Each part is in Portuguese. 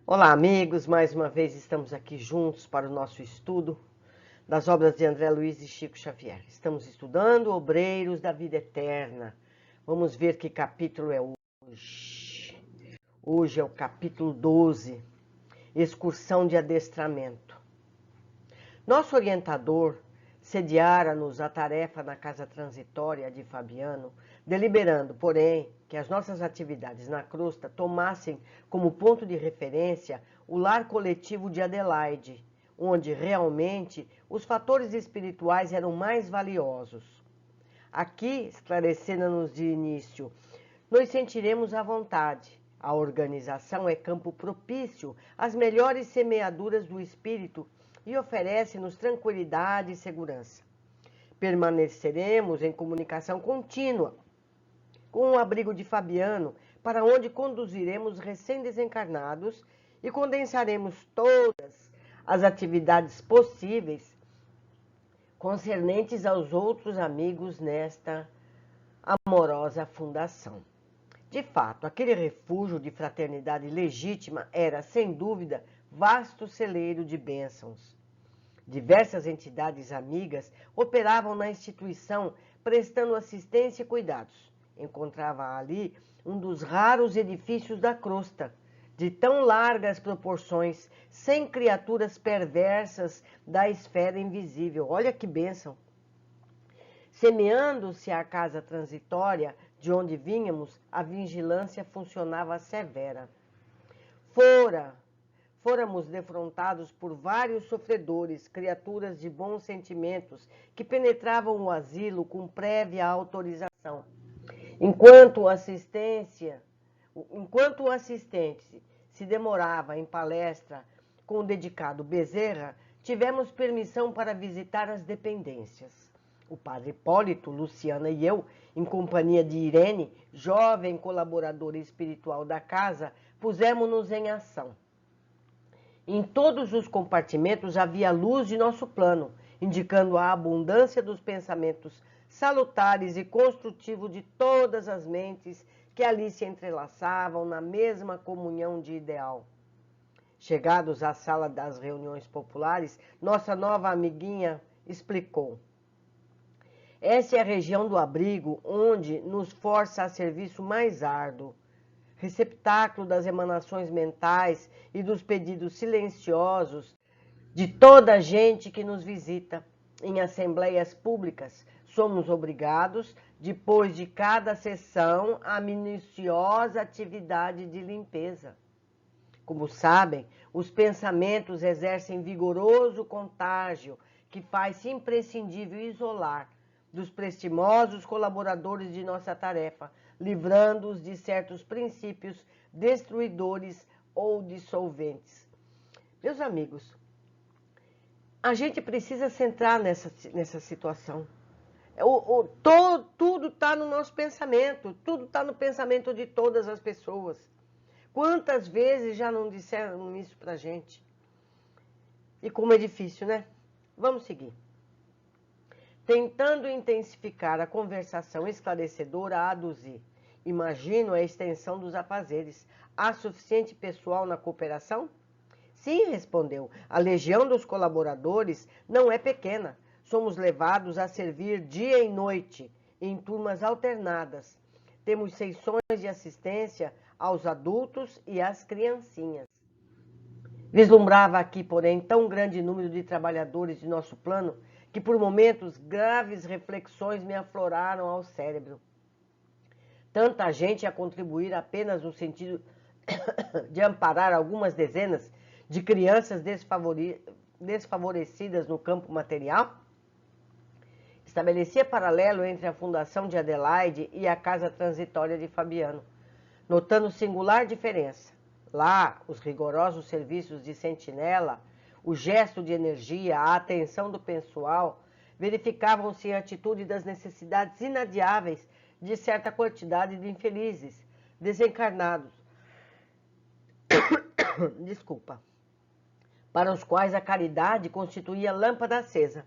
Olá, amigos! Mais uma vez estamos aqui juntos para o nosso estudo das obras de André Luiz e Chico Xavier. Estamos estudando Obreiros da Vida Eterna. Vamos ver que capítulo é hoje. Hoje é o capítulo 12, Excursão de Adestramento. Nosso orientador sediara-nos a tarefa na casa transitória de Fabiano, deliberando, porém, que as nossas atividades na crosta tomassem como ponto de referência o lar coletivo de Adelaide, onde realmente os fatores espirituais eram mais valiosos. Aqui, esclarecendo-nos de início, nos sentiremos à vontade. A organização é campo propício às melhores semeaduras do espírito e oferece-nos tranquilidade e segurança. Permaneceremos em comunicação contínua com o abrigo de Fabiano, para onde conduziremos recém-desencarnados e condensaremos todas as atividades possíveis concernentes aos outros amigos nesta amorosa fundação. De fato, aquele refúgio de fraternidade legítima era, sem dúvida, vasto celeiro de bênçãos. Diversas entidades amigas operavam na instituição, prestando assistência e cuidados. Encontrava ali um dos raros edifícios da crosta, de tão largas proporções, sem criaturas perversas da esfera invisível. Olha que bênção! Semeando-se a casa transitória de onde vínhamos, a vigilância funcionava severa. Fôramos defrontados por vários sofredores, criaturas de bons sentimentos, que penetravam o asilo com prévia autorização. Enquanto o assistente se demorava em palestra com o dedicado Bezerra, tivemos permissão para visitar as dependências. O padre Hipólito, Luciana e eu, em companhia de Irene, jovem colaboradora espiritual da casa, pusemos-nos em ação. Em todos os compartimentos havia luz de nosso plano, indicando a abundância dos pensamentos salutares e construtivos de todas as mentes que ali se entrelaçavam na mesma comunhão de ideal. Chegados à sala das reuniões populares, nossa nova amiguinha explicou. Essa é a região do abrigo onde nos força a serviço mais árduo, receptáculo das emanações mentais e dos pedidos silenciosos de toda a gente que nos visita. Em assembleias públicas, somos obrigados, depois de cada sessão, a minuciosa atividade de limpeza. Como sabem, os pensamentos exercem vigoroso contágio que faz imprescindível isolar dos prestimosos colaboradores de nossa tarefa, livrando-os de certos princípios destruidores ou dissolventes. Meus amigos, a gente precisa centrar nessa situação. Tudo está no nosso pensamento, tudo está no pensamento de todas as pessoas. Quantas vezes já não disseram isso pra gente? E como é difícil, né? Vamos seguir. Tentando intensificar a conversação esclarecedora, aduzi. Imagino a extensão dos afazeres. Há suficiente pessoal na cooperação? Sim, respondeu. A legião dos colaboradores não é pequena. Somos levados a servir dia e noite, em turmas alternadas. Temos sessões de assistência aos adultos e às criancinhas. Vislumbrava aqui, porém, tão grande número de trabalhadores de nosso plano que, por momentos, graves reflexões me afloraram ao cérebro. Tanta gente a contribuir apenas no sentido de amparar algumas dezenas de crianças desfavorecidas no campo material? Estabelecia paralelo entre a fundação de Adelaide e a casa transitória de Fabiano, notando singular diferença. Lá, os rigorosos serviços de sentinela, o gesto de energia, a atenção do pessoal, verificavam-se em atitude das necessidades inadiáveis de certa quantidade de infelizes, desencarnados, para os quais a caridade constituía lâmpada acesa,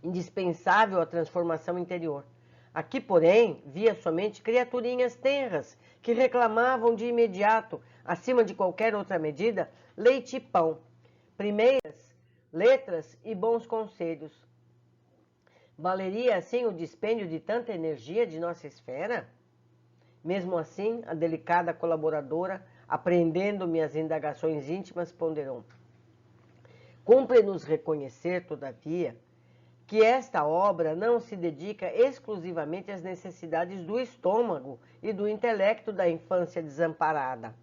indispensável à transformação interior. Aqui, porém, via somente criaturinhas tenras que reclamavam de imediato acima de qualquer outra medida, leite e pão, primeiras letras e bons conselhos. Valeria assim o dispêndio de tanta energia de nossa esfera? Mesmo assim, a delicada colaboradora, apreendendo minhas indagações íntimas, ponderou: cumpre-nos reconhecer, todavia, que esta obra não se dedica exclusivamente às necessidades do estômago e do intelecto da infância desamparada.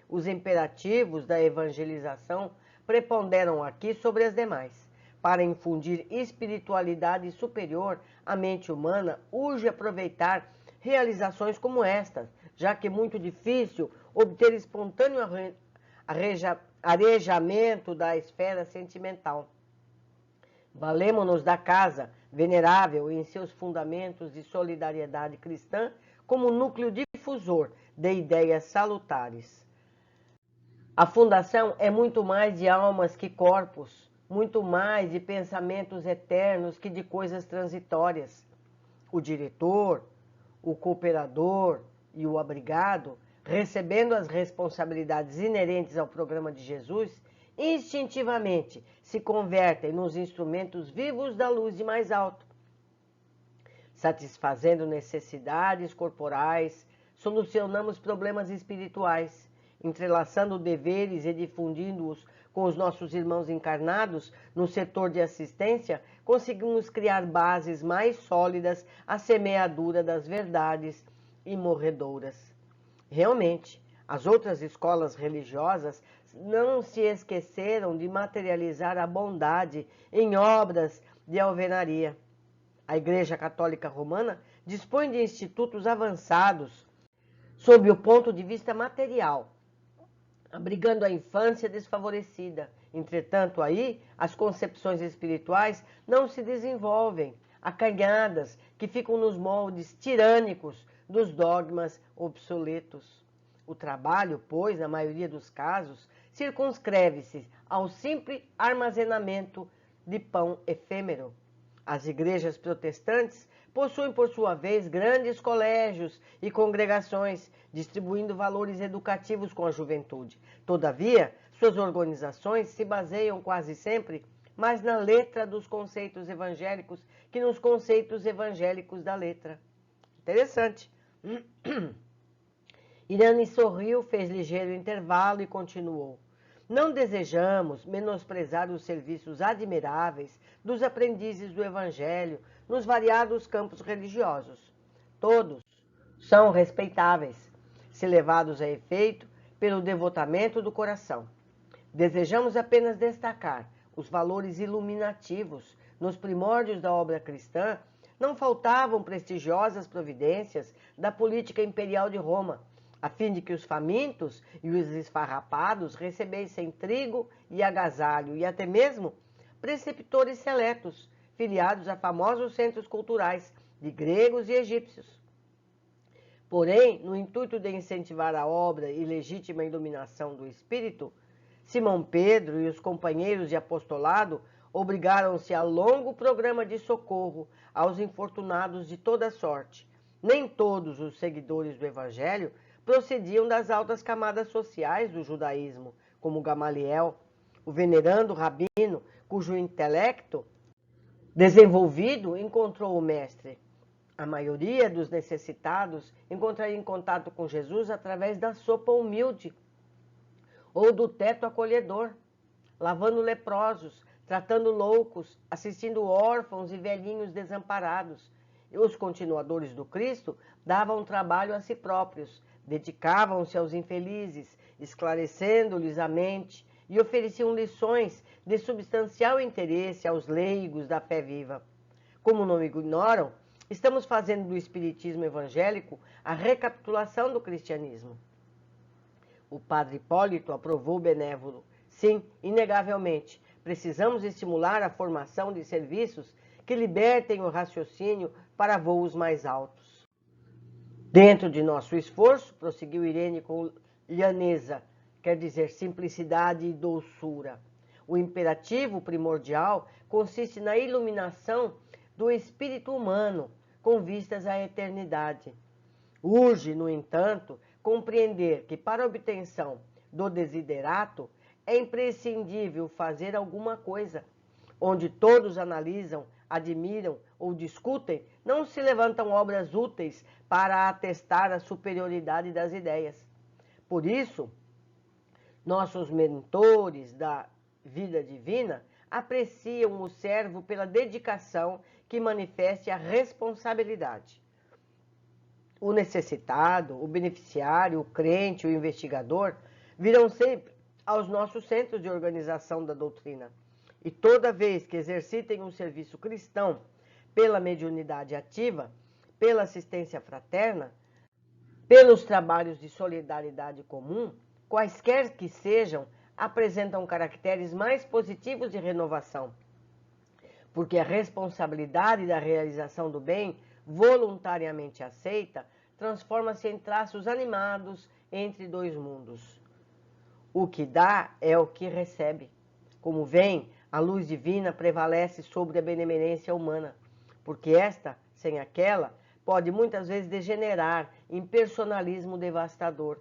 Os imperativos da evangelização preponderam aqui sobre as demais. Para infundir espiritualidade superior à mente humana, urge aproveitar realizações como estas, já que é muito difícil obter espontâneo arejamento da esfera sentimental. Valemo-nos da casa, venerável em seus fundamentos de solidariedade cristã, como núcleo difusor de ideias salutares. A fundação é muito mais de almas que corpos, muito mais de pensamentos eternos que de coisas transitórias. O diretor, o cooperador e o abrigado, recebendo as responsabilidades inerentes ao programa de Jesus, instintivamente se convertem nos instrumentos vivos da luz de mais alto, satisfazendo necessidades corporais, solucionamos problemas espirituais, entrelaçando deveres e difundindo-os com os nossos irmãos encarnados no setor de assistência, conseguimos criar bases mais sólidas à semeadura das verdades imorredouras. Realmente, as outras escolas religiosas não se esqueceram de materializar a bondade em obras de alvenaria. A Igreja Católica Romana dispõe de institutos avançados sob o ponto de vista material, abrigando a infância desfavorecida. Entretanto, aí, as concepções espirituais não se desenvolvem, acanhadas, que ficam nos moldes tirânicos dos dogmas obsoletos. O trabalho, pois, na maioria dos casos, circunscreve-se ao simples armazenamento de pão efêmero. As igrejas protestantes possuem, por sua vez, grandes colégios e congregações, distribuindo valores educativos com a juventude. Todavia, suas organizações se baseiam quase sempre mais na letra dos conceitos evangélicos que nos conceitos evangélicos da letra. Interessante. Irane sorriu, fez ligeiro intervalo e continuou. Não desejamos menosprezar os serviços admiráveis dos aprendizes do Evangelho nos variados campos religiosos. Todos são respeitáveis, se levados a efeito pelo devotamento do coração. Desejamos apenas destacar os valores iluminativos. Nos primórdios da obra cristã, não faltavam prestigiosas providências da política imperial de Roma, a fim de que os famintos e os esfarrapados recebessem trigo e agasalho, e até mesmo preceptores seletos, filiados a famosos centros culturais de gregos e egípcios. Porém, no intuito de incentivar a obra e legítima iluminação do espírito, Simão Pedro e os companheiros de apostolado obrigaram-se a longo programa de socorro aos infortunados de toda sorte. Nem todos os seguidores do Evangelho procediam das altas camadas sociais do judaísmo, como Gamaliel, o venerando rabino, cujo intelecto desenvolvido encontrou o mestre. A maioria dos necessitados encontraria em contato com Jesus através da sopa humilde ou do teto acolhedor, lavando leprosos, tratando loucos, assistindo órfãos e velhinhos desamparados. E os continuadores do Cristo davam trabalho a si próprios, dedicavam-se aos infelizes, esclarecendo-lhes a mente, e ofereciam lições de substancial interesse aos leigos da fé viva. Como não ignoram, estamos fazendo do espiritismo evangélico a recapitulação do cristianismo. O padre Hipólito aprovou benévolo. Sim, inegavelmente, precisamos estimular a formação de serviços que libertem o raciocínio para voos mais altos. Dentro de nosso esforço, prosseguiu Irene com lhaneza, quer dizer simplicidade e doçura. O imperativo primordial consiste na iluminação do espírito humano, com vistas à eternidade. Urge, no entanto, compreender que para a obtenção do desiderato é imprescindível fazer alguma coisa. Onde todos analisam, admiram ou discutem, não se levantam obras úteis para atestar a superioridade das ideias. Por isso, nossos mentores da vida divina apreciam o servo pela dedicação que manifeste a responsabilidade. O necessitado, o beneficiário, o crente, o investigador virão sempre aos nossos centros de organização da doutrina. E toda vez que exercitem um serviço cristão pela mediunidade ativa, pela assistência fraterna, pelos trabalhos de solidariedade comum, quaisquer que sejam, apresentam caracteres mais positivos de renovação. Porque a responsabilidade da realização do bem, voluntariamente aceita, transforma-se em traços animados entre dois mundos. O que dá é o que recebe. Como vem, a luz divina prevalece sobre a benemerência humana, porque esta, sem aquela, pode muitas vezes degenerar em personalismo devastador,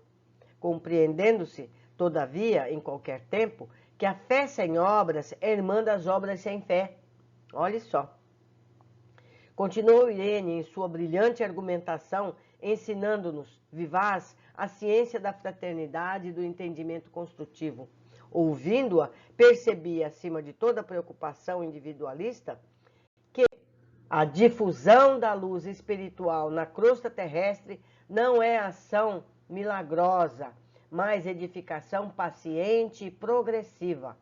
compreendendo-se, todavia, em qualquer tempo, que a fé sem obras é irmã das obras sem fé. Olhe só. Continuou Irene em sua brilhante argumentação, ensinando-nos, vivaz, a ciência da fraternidade e do entendimento construtivo. Ouvindo-a, percebi, acima de toda preocupação individualista, que a difusão da luz espiritual na crosta terrestre não é ação milagrosa, mas edificação paciente e progressiva.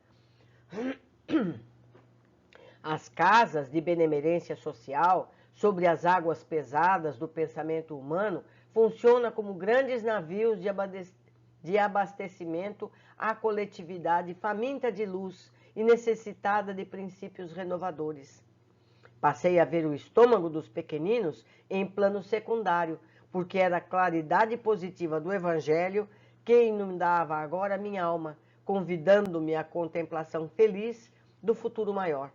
As casas de benemerência social, sobre as águas pesadas do pensamento humano, funcionam como grandes navios de abastecimento à coletividade faminta de luz e necessitada de princípios renovadores. Passei a ver o estômago dos pequeninos em plano secundário, porque era a claridade positiva do Evangelho que inundava agora minha alma, convidando-me à contemplação feliz do futuro maior.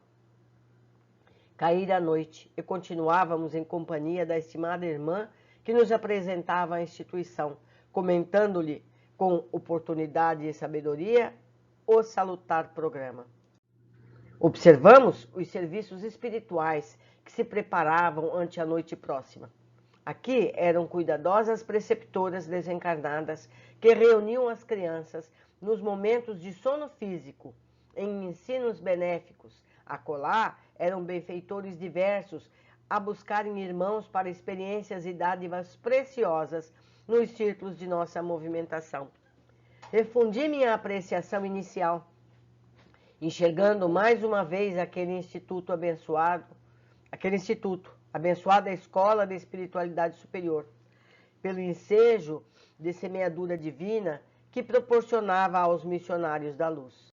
Caíra a noite e continuávamos em companhia da estimada irmã que nos apresentava a instituição, comentando-lhe com oportunidade e sabedoria o salutar programa. Observamos os serviços espirituais que se preparavam ante a noite próxima. Aqui eram cuidadosas preceptoras desencarnadas que reuniam as crianças nos momentos de sono físico, em ensinos benéficos. Acolá eram benfeitores diversos a buscarem irmãos para experiências e dádivas preciosas nos círculos de nossa movimentação. Refundi minha apreciação inicial, enxergando mais uma vez aquele instituto, abençoada escola de espiritualidade superior, pelo ensejo de semeadura divina que proporcionava aos missionários da luz.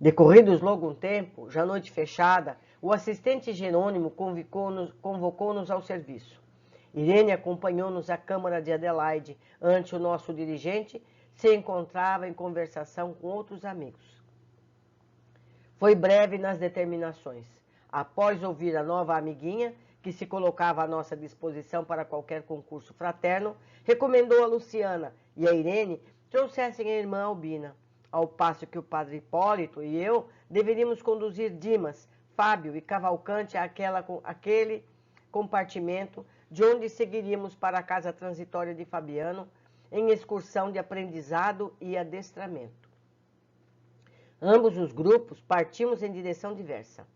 Decorridos logo um tempo, já noite fechada, o assistente Jerônimo convocou-nos ao serviço. Irene acompanhou-nos à Câmara de Adelaide, ante o nosso dirigente se encontrava em conversação com outros amigos. Foi breve nas determinações. Após ouvir a nova amiguinha, que se colocava à nossa disposição para qualquer concurso fraterno, recomendou a Luciana e a Irene trouxessem a irmã Albina, ao passo que o padre Hipólito e eu deveríamos conduzir Dimas, Fábio e Cavalcante àquele compartimento de onde seguiríamos para a casa transitória de Fabiano, em excursão de aprendizado e adestramento. Ambos os grupos partimos em direção diversa.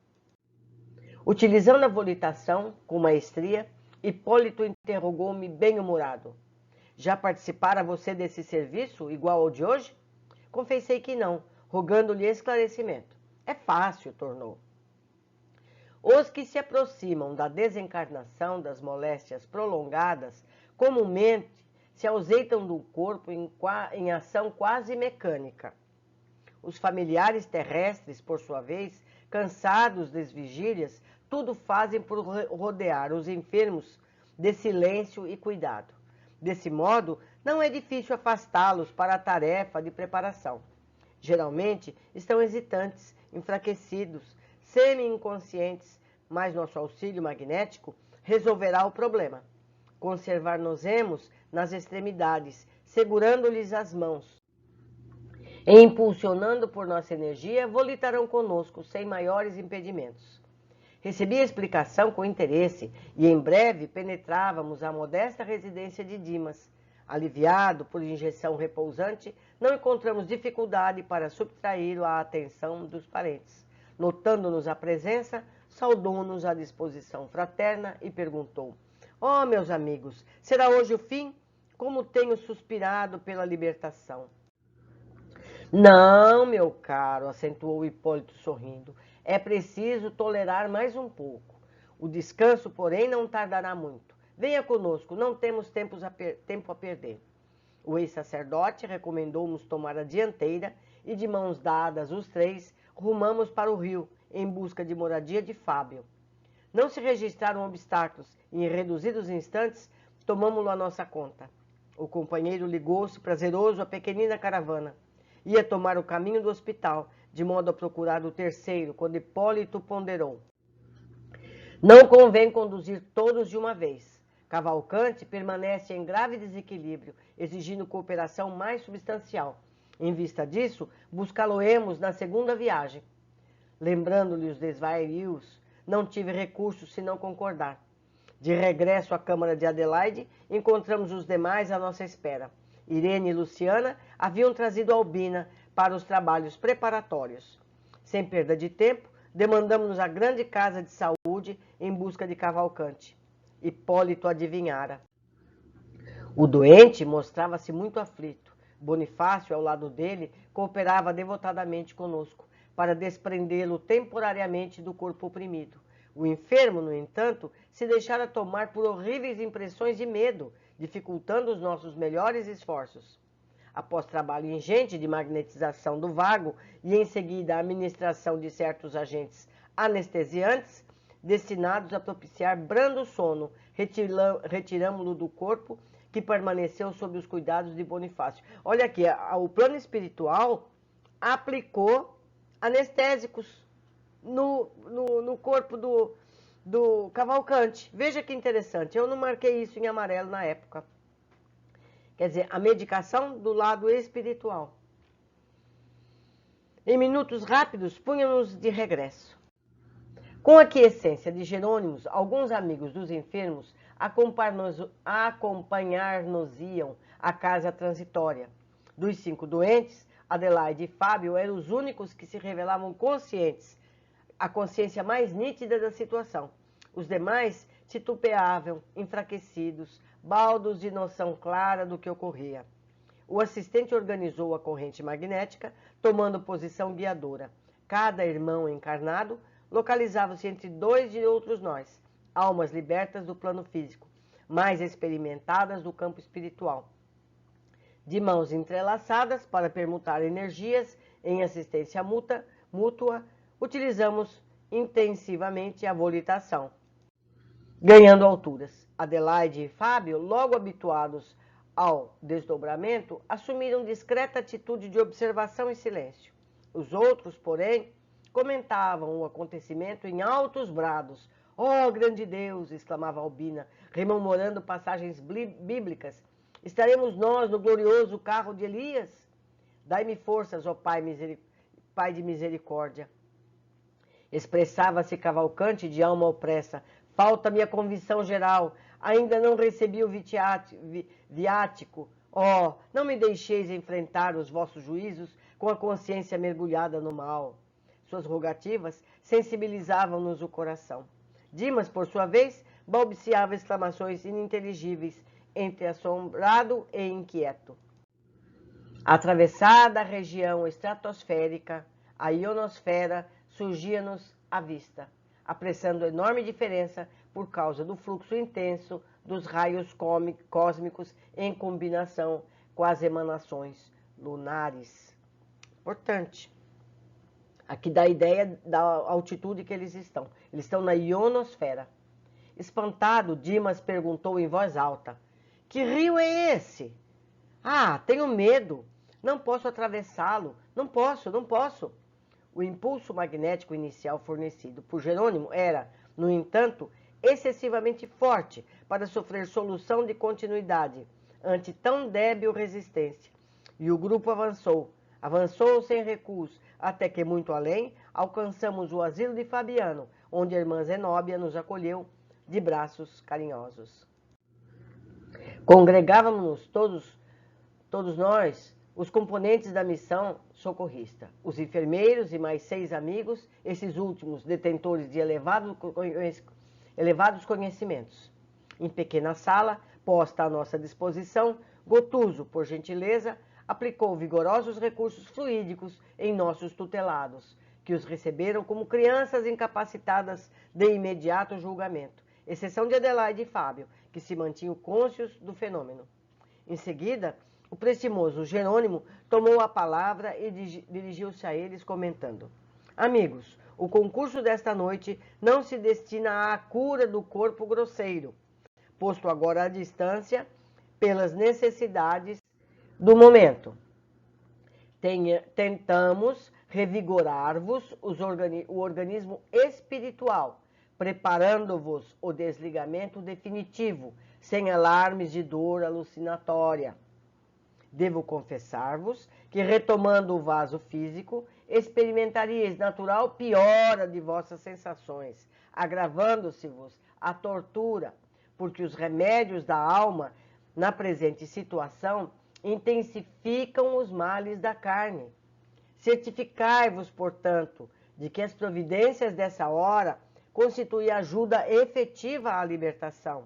Utilizando a volitação com maestria, Hipólito interrogou-me bem-humorado. Já participara você desse serviço igual ao de hoje? Confessei que não, rogando-lhe esclarecimento. É fácil, tornou. Os que se aproximam da desencarnação das moléstias prolongadas, comumente se ausentam do corpo em ação quase mecânica. Os familiares terrestres, por sua vez, cansados das vigílias, tudo fazem por rodear os enfermos de silêncio e cuidado. Desse modo, não é difícil afastá-los para a tarefa de preparação. Geralmente, estão hesitantes, enfraquecidos, semi-inconscientes, mas nosso auxílio magnético resolverá o problema. Conservar-nos-emos nas extremidades, segurando-lhes as mãos e impulsionando por nossa energia, volitarão conosco sem maiores impedimentos. Recebi a explicação com interesse e em breve penetrávamos a modesta residência de Dimas. Aliviado por injeção repousante, não encontramos dificuldade para subtraí-lo à atenção dos parentes. Notando-nos a presença, saudou-nos a disposição fraterna e perguntou: "Oh, meus amigos, será hoje o fim? Como tenho suspirado pela libertação!" "Não, meu caro", acentuou Hipólito sorrindo, "é preciso tolerar mais um pouco. O descanso, porém, não tardará muito. Venha conosco, não temos tempo a perder." O ex-sacerdote recomendou-nos tomar a dianteira e, de mãos dadas, os três, rumamos para o rio, em busca de moradia de Fábio. Não se registraram obstáculos e, em reduzidos instantes, tomamo-lo à nossa conta. O companheiro ligou-se prazeroso à pequenina caravana. Ia tomar o caminho do hospital, de modo a procurar o terceiro, quando Hipólito ponderou: "Não convém conduzir todos de uma vez. Cavalcante permanece em grave desequilíbrio, exigindo cooperação mais substancial. Em vista disso, buscá-lo-emos na segunda viagem." Lembrando-lhe os desvarios, não tive recurso senão concordar. De regresso à Câmara de Adelaide, encontramos os demais à nossa espera. Irene e Luciana haviam trazido Albina para os trabalhos preparatórios. Sem perda de tempo, demandamos-nos à grande casa de saúde em busca de Cavalcante. Hipólito adivinhara. O doente mostrava-se muito aflito. Bonifácio, ao lado dele, cooperava devotadamente conosco, para desprendê-lo temporariamente do corpo oprimido. O enfermo, no entanto, se deixara tomar por horríveis impressões de medo, dificultando os nossos melhores esforços. Após trabalho ingente de magnetização do vago e em seguida a administração de certos agentes anestesiantes, destinados a propiciar brando sono, retiramo-lo do corpo, que permaneceu sob os cuidados de Bonifácio. Olha aqui, o plano espiritual aplicou anestésicos no corpo do Cavalcante. Veja que interessante, eu não marquei isso em amarelo na época. Quer dizer, a medicação do lado espiritual. Em minutos rápidos, punhamos de regresso. Com a aquiescência de Jerônimos, alguns amigos dos enfermos acompanhar-nos-iam à casa transitória. Dos 5 doentes, Adelaide e Fábio eram os únicos que se revelavam conscientes, a consciência mais nítida da situação. Os demais titubeavam, enfraquecidos, baldos de noção clara do que ocorria. O assistente organizou a corrente magnética, tomando posição guiadora. Cada irmão encarnado localizava-se entre 2 de outros nós, almas libertas do plano físico, mais experimentadas do campo espiritual. De mãos entrelaçadas para permutar energias em assistência mútua, utilizamos intensivamente a volitação, ganhando alturas. Adelaide e Fábio, logo habituados ao desdobramento, assumiram discreta atitude de observação e silêncio. Os outros, porém, comentavam o acontecimento em altos brados. "Oh, grande Deus!" exclamava Albina, rememorando passagens bíblicas. "Estaremos nós no glorioso carro de Elias? Dai-me forças, ó Pai de misericórdia." Expressava-se Cavalcante de alma opressa. "Falta-me a convicção geral. Ainda não recebi o viático. Oh, não me deixeis enfrentar os vossos juízos com a consciência mergulhada no mal." Suas rogativas sensibilizavam-nos o coração. Dimas, por sua vez, balbuciava exclamações ininteligíveis, entre assombrado e inquieto. Atravessada a região estratosférica, a ionosfera surgia-nos à vista, apressando enorme diferença por causa do fluxo intenso dos raios cósmicos em combinação com as emanações lunares. Importante. Aqui dá a ideia da altitude que eles estão. Eles estão na ionosfera. Espantado, Dimas perguntou em voz alta: "Que rio é esse?" "Ah, tenho medo. Não posso atravessá-lo. Não posso." O impulso magnético inicial fornecido por Jerônimo era, no entanto, excessivamente forte para sofrer solução de continuidade. ante tão débil resistência. E o grupo avançou sem recuos, até que, muito além, alcançamos o asilo de Fabiano, onde a irmã Zenóbia nos acolheu de braços carinhosos. Congregávamos todos nós, os componentes da missão socorrista, os enfermeiros e mais 6 amigos, esses últimos detentores de elevados conhecimentos. Em pequena sala, posta à nossa disposição, Gotuso, por gentileza, aplicou vigorosos recursos fluídicos em nossos tutelados, que os receberam como crianças incapacitadas de imediato julgamento, exceção de Adelaide e Fábio, que se mantinham cônscios do fenômeno. Em seguida, o prestimoso Jerônimo tomou a palavra e dirigiu-se a eles comentando: Amigos, o concurso desta noite não se destina à cura do corpo grosseiro, posto agora à distância pelas necessidades do momento. Tentamos revigorar-vos o organismo espiritual, preparando-vos o desligamento definitivo, sem alarmes de dor alucinatória. Devo confessar-vos que, retomando o vaso físico, experimentaríeis natural piora de vossas sensações, agravando-se-vos a tortura, porque os remédios da alma, na presente situação, intensificam os males da carne. Certificai-vos, portanto, de que as providências dessa hora constituem ajuda efetiva à libertação.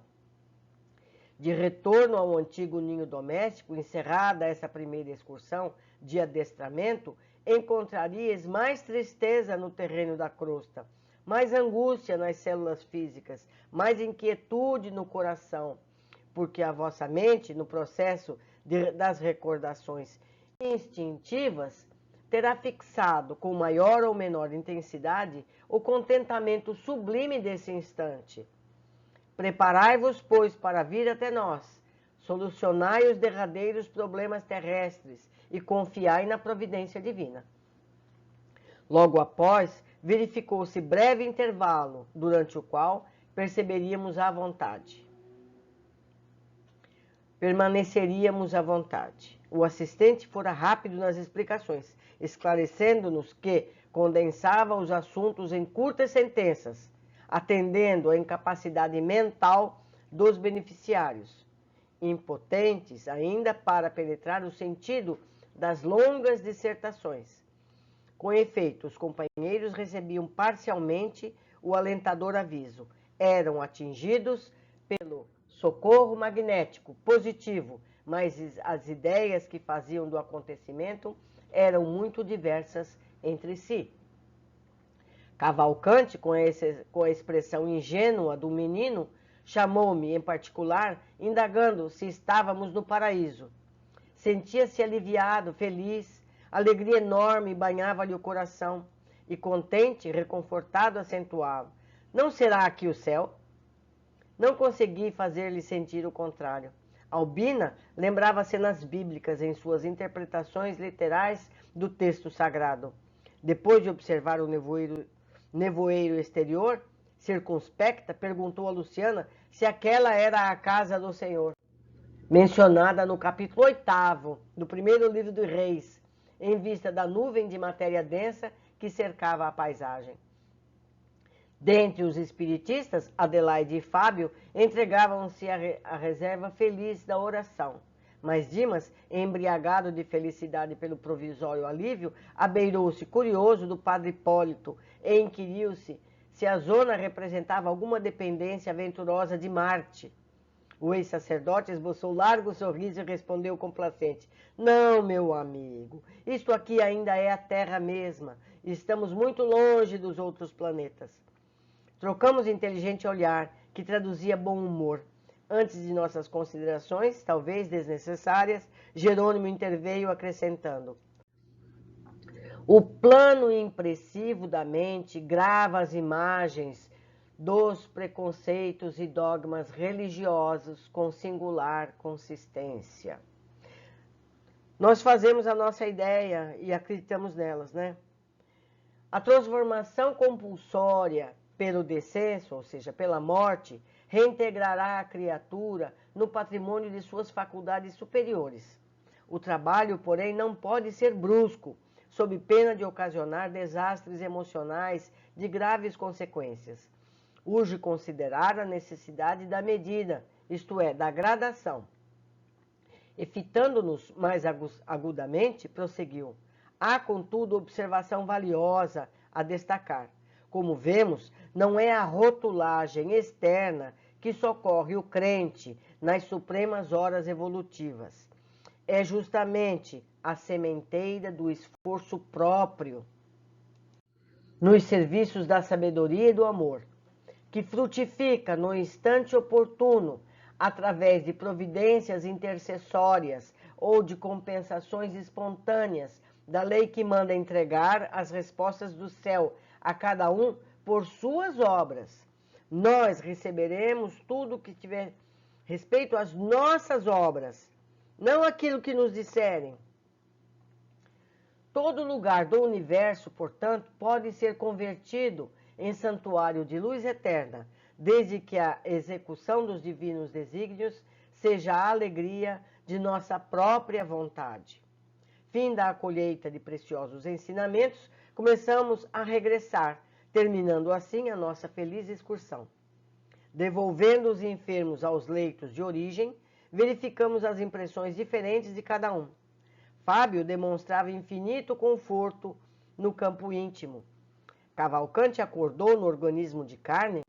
De retorno ao antigo ninho doméstico, encerrada essa primeira excursão de adestramento, encontraríeis mais tristeza no terreno da crosta, mais angústia nas células físicas, mais inquietude no coração, porque a vossa mente, no processo das recordações instintivas, terá fixado com maior ou menor intensidade o contentamento sublime desse instante. Preparai-vos, pois, para vir até nós, solucionai os derradeiros problemas terrestres e confiai na providência divina. Logo após, verificou-se breve intervalo, durante o qual perceberíamos à vontade. Permaneceríamos à vontade. O assistente fora rápido nas explicações, esclarecendo-nos que condensava os assuntos em curtas sentenças, atendendo à incapacidade mental dos beneficiários, impotentes ainda para penetrar o sentido das longas dissertações. Com efeito, os companheiros recebiam parcialmente o alentador aviso. Eram atingidos pelo socorro magnético positivo, mas as ideias que faziam do acontecimento eram muito diversas entre si. Cavalcante, com a expressão ingênua do menino, chamou-me em particular, indagando se estávamos no paraíso. Sentia-se aliviado, feliz, alegria enorme banhava-lhe o coração, e contente, reconfortado, acentuava: não será aqui o céu? Não consegui fazer-lhe sentir o contrário. Albina lembrava cenas bíblicas em suas interpretações literais do texto sagrado. Depois de observar o nevoeiro exterior, circunspecta, perguntou a Luciana se aquela era a casa do Senhor, mencionada no capítulo 8º do primeiro livro dos Reis, em vista da nuvem de matéria densa que cercava a paisagem. Dentre os espiritistas, Adelaide e Fábio entregavam-se à reserva feliz da oração. Mas Dimas, embriagado de felicidade pelo provisório alívio, abeirou-se curioso do padre Hipólito e inquiriu-se se a zona representava alguma dependência aventurosa de Marte. O ex-sacerdote esboçou largo sorriso e respondeu complacente: não, meu amigo, isto aqui ainda é a Terra mesma. Estamos muito longe dos outros planetas. Trocamos inteligente olhar, que traduzia bom humor. Antes de nossas considerações, talvez desnecessárias, Jerônimo interveio acrescentando: o plano impressivo da mente grava as imagens dos preconceitos e dogmas religiosos com singular consistência. Nós fazemos a nossa ideia e acreditamos nelas, né? A transformação compulsória pelo descenso, ou seja, pela morte, reintegrará a criatura no patrimônio de suas faculdades superiores. O trabalho, porém, não pode ser brusco, sob pena de ocasionar desastres emocionais de graves consequências. Urge considerar a necessidade da medida, isto é, da gradação. E fitando-nos mais agudamente, prosseguiu. Há, contudo, observação valiosa a destacar. Como vemos, não é a rotulagem externa que socorre o crente nas supremas horas evolutivas. É justamente a sementeira do esforço próprio nos serviços da sabedoria e do amor, que frutifica no instante oportuno, através de providências intercessórias ou de compensações espontâneas da lei que manda entregar as respostas do céu a cada um por suas obras. Nós receberemos tudo que tiver respeito às nossas obras, não aquilo que nos disserem. Todo lugar do universo, portanto, pode ser convertido em santuário de luz eterna, desde que a execução dos divinos desígnios seja a alegria de nossa própria vontade. Fim da colheita de preciosos ensinamentos, começamos a regressar, terminando assim a nossa feliz excursão. Devolvendo os enfermos aos leitos de origem, verificamos as impressões diferentes de cada um. Fábio demonstrava infinito conforto no campo íntimo. Cavalcante acordou no organismo de carne,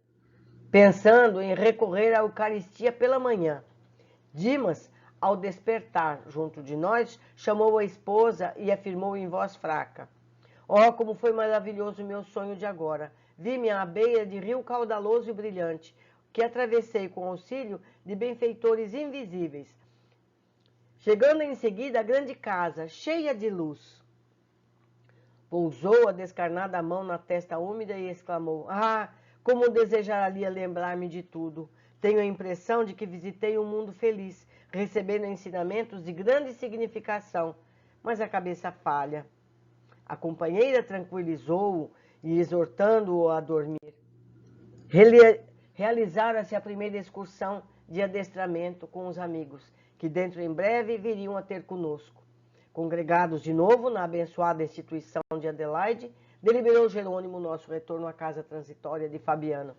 pensando em recorrer à Eucaristia pela manhã. Dimas, ao despertar junto de nós, chamou a esposa e afirmou em voz fraca: "Oh, como foi maravilhoso o meu sonho de agora! Vi-me à beira de rio caudaloso e brilhante, que atravessei com auxílio de benfeitores invisíveis. Chegando em seguida à grande casa, cheia de luz." Pousou a descarnada mão na testa úmida e exclamou: "Ah, como desejaria lembrar-me de tudo! Tenho a impressão de que visitei um mundo feliz, recebendo ensinamentos de grande significação, mas a cabeça falha." A companheira tranquilizou-o e, exortando-o a dormir, realizara-se a primeira excursão de adestramento com os amigos, que dentro em breve viriam a ter conosco. Congregados de novo na abençoada instituição de Adelaide, deliberou Jerônimo nosso retorno à casa transitória de Fabiano,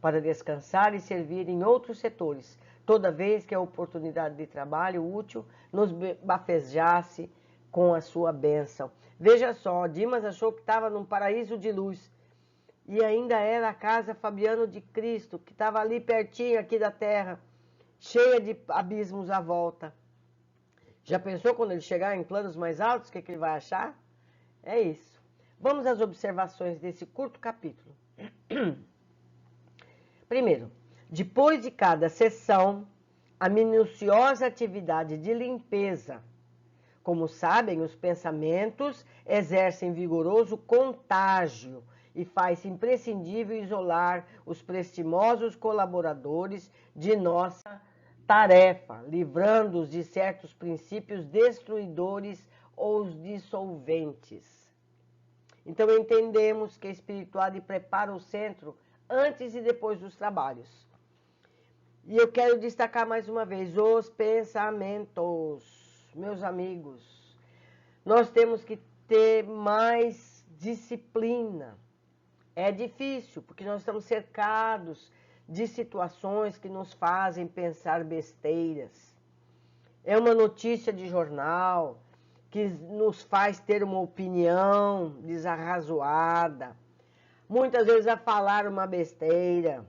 para descansar e servir em outros setores, toda vez que a oportunidade de trabalho útil nos bafejasse com a sua bênção. Veja só, Dimas achou que estava num paraíso de luz, e ainda era a casa Fabiano de Cristo, que estava ali pertinho aqui da terra, cheia de abismos à volta. Já pensou quando ele chegar em planos mais altos, o que ele vai achar? É isso. Vamos às observações desse curto capítulo. Primeiro, depois de cada sessão, a minuciosa atividade de limpeza. Como sabem, os pensamentos exercem vigoroso contágio e faz-se imprescindível isolar os prestimosos colaboradores de nossa tarefa, livrando-os de certos princípios destruidores ou dissolventes. Então, entendemos que a espiritualidade prepara o centro antes e depois dos trabalhos. E eu quero destacar mais uma vez os pensamentos. Meus amigos, nós temos que ter mais disciplina. É difícil, porque nós estamos cercados de situações que nos fazem pensar besteiras. É uma notícia de jornal que nos faz ter uma opinião desarrazoada. Muitas vezes a falar uma besteira.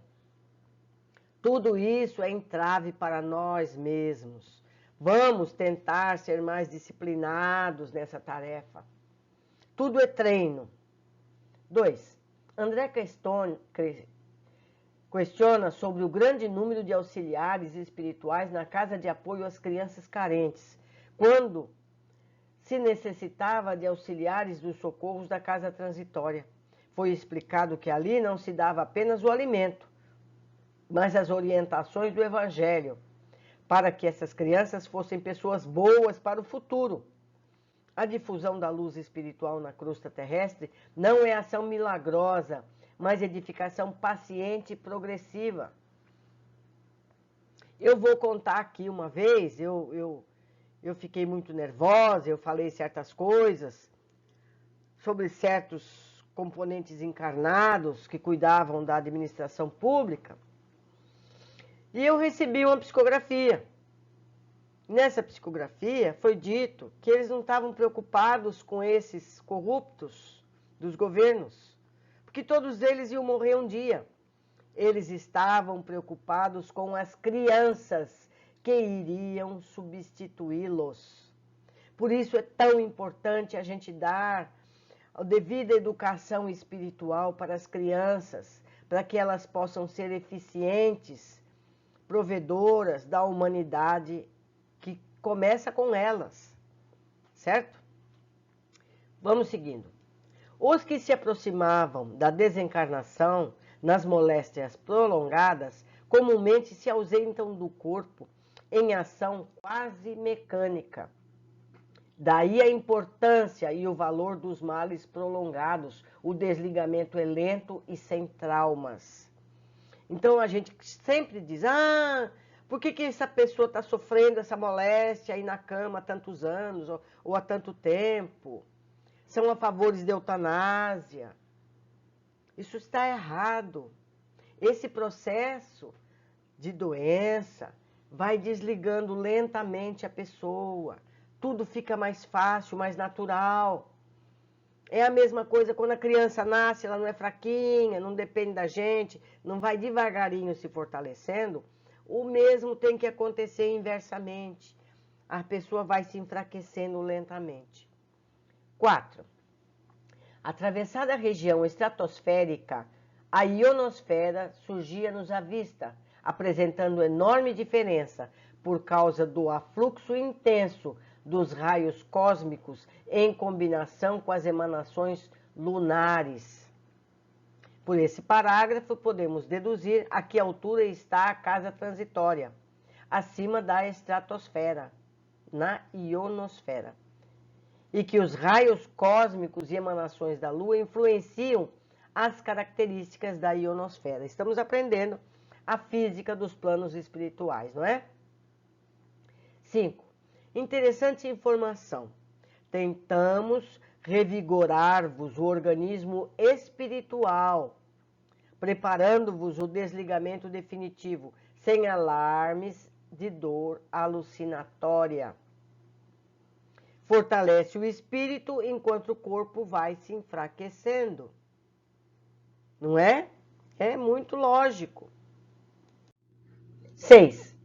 Tudo isso é entrave para nós mesmos. Vamos tentar ser mais disciplinados nessa tarefa. Tudo é treino. 2. André questiona sobre o grande número de auxiliares espirituais na casa de apoio às crianças carentes, quando se necessitava de auxiliares dos socorros da casa transitória. Foi explicado que ali não se dava apenas o alimento, mas as orientações do Evangelho, para que essas crianças fossem pessoas boas para o futuro. A difusão da luz espiritual na crosta terrestre não é ação milagrosa, mas edificação paciente e progressiva. Eu vou contar aqui uma vez, eu fiquei muito nervosa, eu falei certas coisas sobre certos componentes encarnados que cuidavam da administração pública, e eu recebi uma psicografia. Nessa psicografia foi dito que eles não estavam preocupados com esses corruptos dos governos, porque todos eles iam morrer um dia. Eles estavam preocupados com as crianças que iriam substituí-los. Por isso é tão importante a gente dar a devida educação espiritual para as crianças, para que elas possam ser eficientes, provedoras da humanidade que começa com elas, certo? Vamos seguindo. Os que se aproximavam da desencarnação nas moléstias prolongadas, comumente se ausentam do corpo em ação quase mecânica. Daí a importância e o valor dos males prolongados. O desligamento é lento e sem traumas. Então a gente sempre diz, por que essa pessoa está sofrendo essa moléstia aí na cama há tantos anos ou há tanto tempo? São a favores de eutanásia. Isso está errado. Esse processo de doença vai desligando lentamente a pessoa. Tudo fica mais fácil, mais natural. É a mesma coisa quando a criança nasce, ela não é fraquinha, não depende da gente, não vai devagarinho se fortalecendo. O mesmo tem que acontecer inversamente. A pessoa vai se enfraquecendo lentamente. 4. Atravessada a região estratosférica, a ionosfera surgia-nos à vista, apresentando enorme diferença por causa do afluxo intenso dos raios cósmicos em combinação com as emanações lunares. Por esse parágrafo, podemos deduzir a que altura está a casa transitória, acima da estratosfera, na ionosfera, e que os raios cósmicos e emanações da Lua influenciam as características da ionosfera. Estamos aprendendo a física dos planos espirituais, não é? 5. Interessante informação. Tentamos revigorar-vos o organismo espiritual, preparando-vos o desligamento definitivo, sem alarmes de dor alucinatória. Fortalece o espírito enquanto o corpo vai se enfraquecendo. Não é? É muito lógico. 6.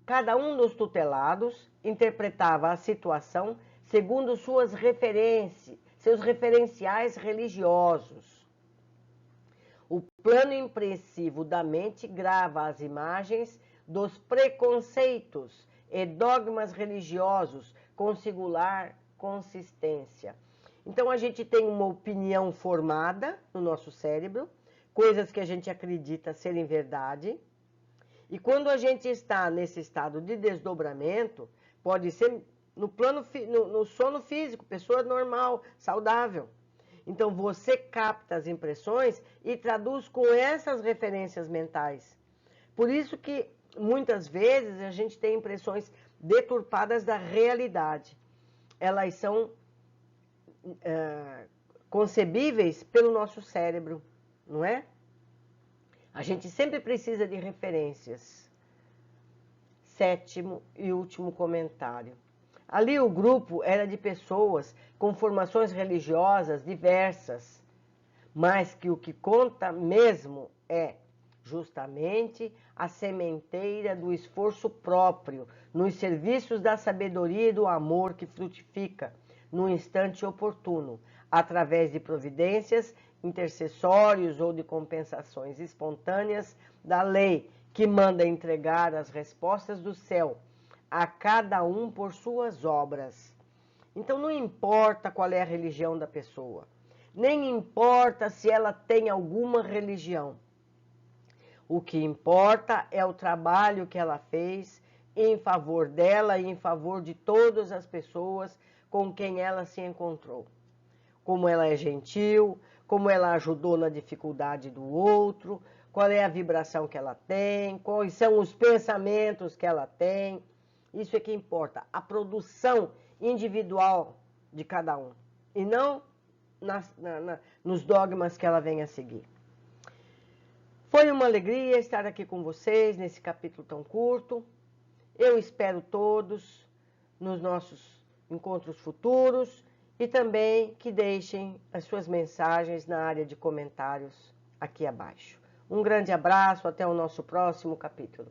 Cada um dos tutelados interpretava a situação segundo seus referenciais religiosos. O plano impressivo da mente grava as imagens dos preconceitos e dogmas religiosos com singular consistência. Então, a gente tem uma opinião formada no nosso cérebro, coisas que a gente acredita serem verdade, e quando a gente está nesse estado de desdobramento, pode ser no sono físico, pessoa normal, saudável. Então, você capta as impressões e traduz com essas referências mentais. Por isso que, muitas vezes, a gente tem impressões deturpadas da realidade. Elas são concebíveis pelo nosso cérebro, não é? A gente sempre precisa de referências. 7º e último comentário. Ali o grupo era de pessoas com formações religiosas diversas, mas que o que conta mesmo é justamente a sementeira do esforço próprio, nos serviços da sabedoria e do amor que frutifica no instante oportuno, através de providências, intercessórios ou de compensações espontâneas da lei, que manda entregar as respostas do céu a cada um por suas obras. Então não importa qual é a religião da pessoa, nem importa se ela tem alguma religião. O que importa é o trabalho que ela fez em favor dela e em favor de todas as pessoas com quem ela se encontrou. Como ela é gentil, como ela ajudou na dificuldade do outro, qual é a vibração que ela tem, quais são os pensamentos que ela tem. Isso é que importa, a produção individual de cada um, e não nos dogmas que ela vem a seguir. Foi uma alegria estar aqui com vocês nesse capítulo tão curto. Eu espero todos nos nossos encontros futuros e também que deixem as suas mensagens na área de comentários aqui abaixo. Um grande abraço, até o nosso próximo capítulo.